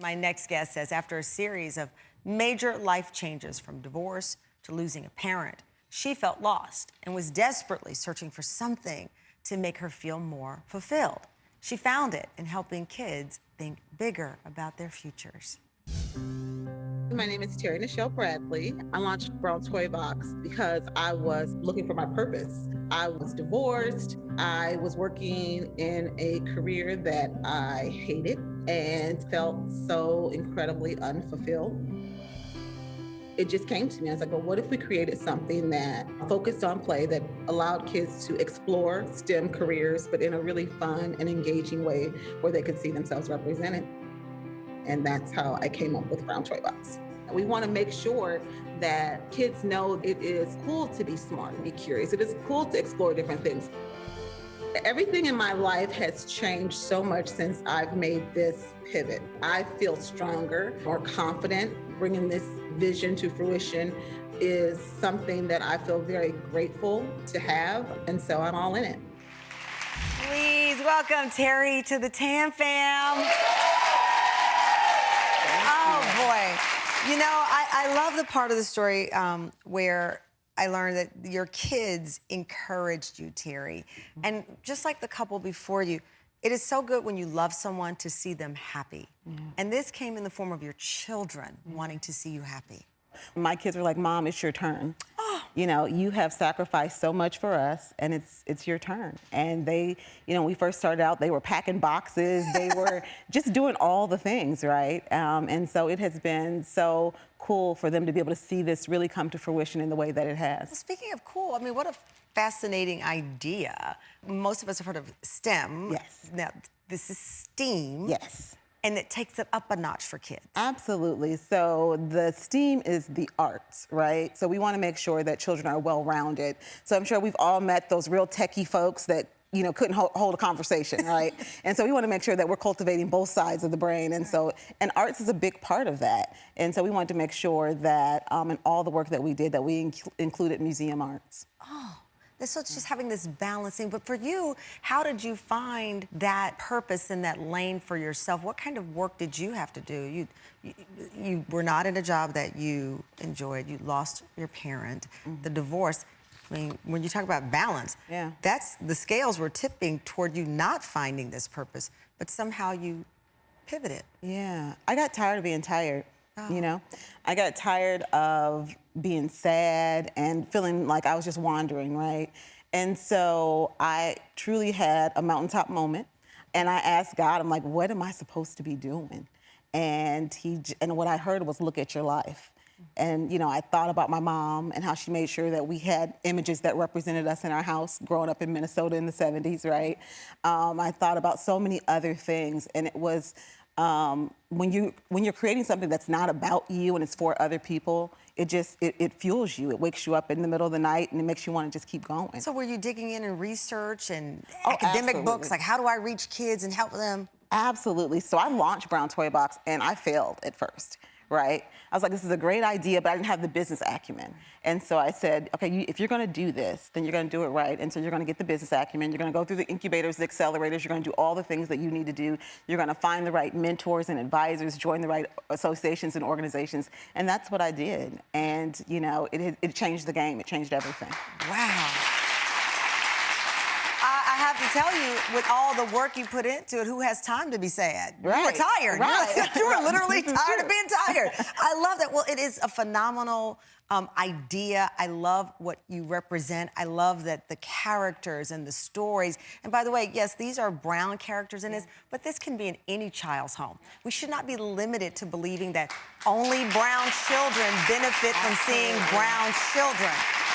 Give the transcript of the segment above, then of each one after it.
My next guest says after a series of major life changes, from divorce to losing a parent, she felt lost and was desperately searching for something to make her feel more fulfilled. She found it in helping kids think bigger about their futures. My name is Terri Bradley. I launched Brown Toy Box because I was looking for my purpose. I was divorced. I was working in a career that I hated and felt so incredibly unfulfilled. It just came to me. I was like, well, what if we created something that focused on play, that allowed kids to explore STEM careers, but in a really fun and engaging way where they could see themselves represented. And that's how I came up with Brown Toy Box. We want to make sure that kids know it is cool to be smart and be curious. It is cool to explore different things. Everything in my life has changed so much since I've made this pivot. I feel stronger, more confident. Bringing this vision to fruition is something that I feel very grateful to have, and so I'm all in it. Please welcome Terri to the Tam Fam. Oh, boy. You know, I love the part of the story where I learned that your kids encouraged you, Terri. And just like the couple before you, it is so good when you love someone to see them happy. And this came in the form of your children wanting to see you happy. My kids were like, Mom, it's your turn. Oh. You know, you have sacrificed so much for us, and it's your turn. And they, you know, when we first started out, they were packing boxes. They were just doing all the things, right? And so it has been so cool for them to be able to see this really come to fruition in the way that it has. Well, speaking of cool, I mean, what a fascinating idea. Most of us have heard of STEM. Yes. Now, this is STEAM. Yes. And it takes it up a notch for kids. Absolutely. So the STEAM is the arts, right? So we want to make sure that children are well-rounded. So I'm sure we've all met those real techie folks that, you know, couldn't hold a conversation, right? And so we want to make sure that we're cultivating both sides of the brain. And so, and arts is a big part of that. And so we wanted to make sure that in all the work that we did, that we included museum arts. Oh. So it's just having this balancing. But for you, how did you find that purpose in that lane for yourself? What kind of work did you have to do? You were not in a job that you enjoyed. You lost your parent, the divorce. I mean, when you talk about balance, that's the scales were tipping toward you not finding this purpose, but somehow you pivoted. Yeah, I got tired of being tired. You know, I got tired of being sad and feeling like I was just wandering, right? And so I truly had a mountaintop moment, and I asked God, I'm like, what am I supposed to be doing? And what I heard was, look at your life. And, you know, I thought about my mom and how she made sure that we had images that represented us in our house growing up in Minnesota in the 70s, right? I thought about so many other things, and it was, when you're creating something that's not about you and it's for other people, it fuels you. It wakes you up in the middle of the night and it makes you want to just keep going. So were you digging in research and academic books, like how do I reach kids and help them? Absolutely. So I launched Brown Toy Box and I failed at first, right? I was like, this is a great idea, but I didn't have the business acumen. And so I said, okay, if you're gonna do this, then you're gonna do it right. And so you're gonna get the business acumen, you're gonna go through the incubators, the accelerators, you're gonna do all the things that you need to do. You're gonna find the right mentors and advisors, join the right associations and organizations. And that's what I did. And, you know, it changed the game, it changed everything. Wow. I have to tell you, with all the work you put into it, who has time to be sad? Right. You were tired. Right. You were literally tired of being tired. I love that. Well, it is a phenomenal idea. I love what you represent. I love that the characters and the stories. And by the way, yes, these are brown characters in this, but this can be in any child's home. We should not be limited to believing that only brown children benefit from seeing brown children.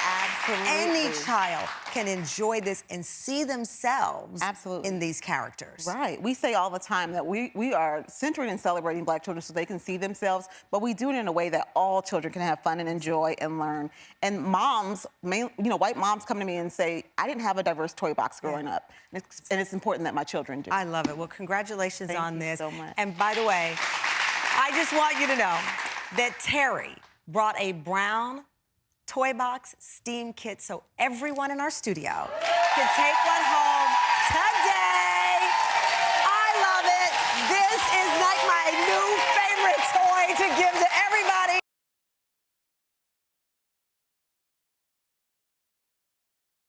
Absolutely. Any child can enjoy this and see themselves in these characters. Right. We say all the time that we are centering and celebrating Black children so they can see themselves, but we do it in a way that all children can have fun and enjoy and learn. And moms, you know, white moms come to me and say, I didn't have a diverse toy box growing up. And it's important that my children do. I love it. Well, congratulations on this. Thank you so much. And by the way, I just want you to know that Terri brought a brown toy box STEAM kit so everyone in our studio can take one home today. I love it. This is like my new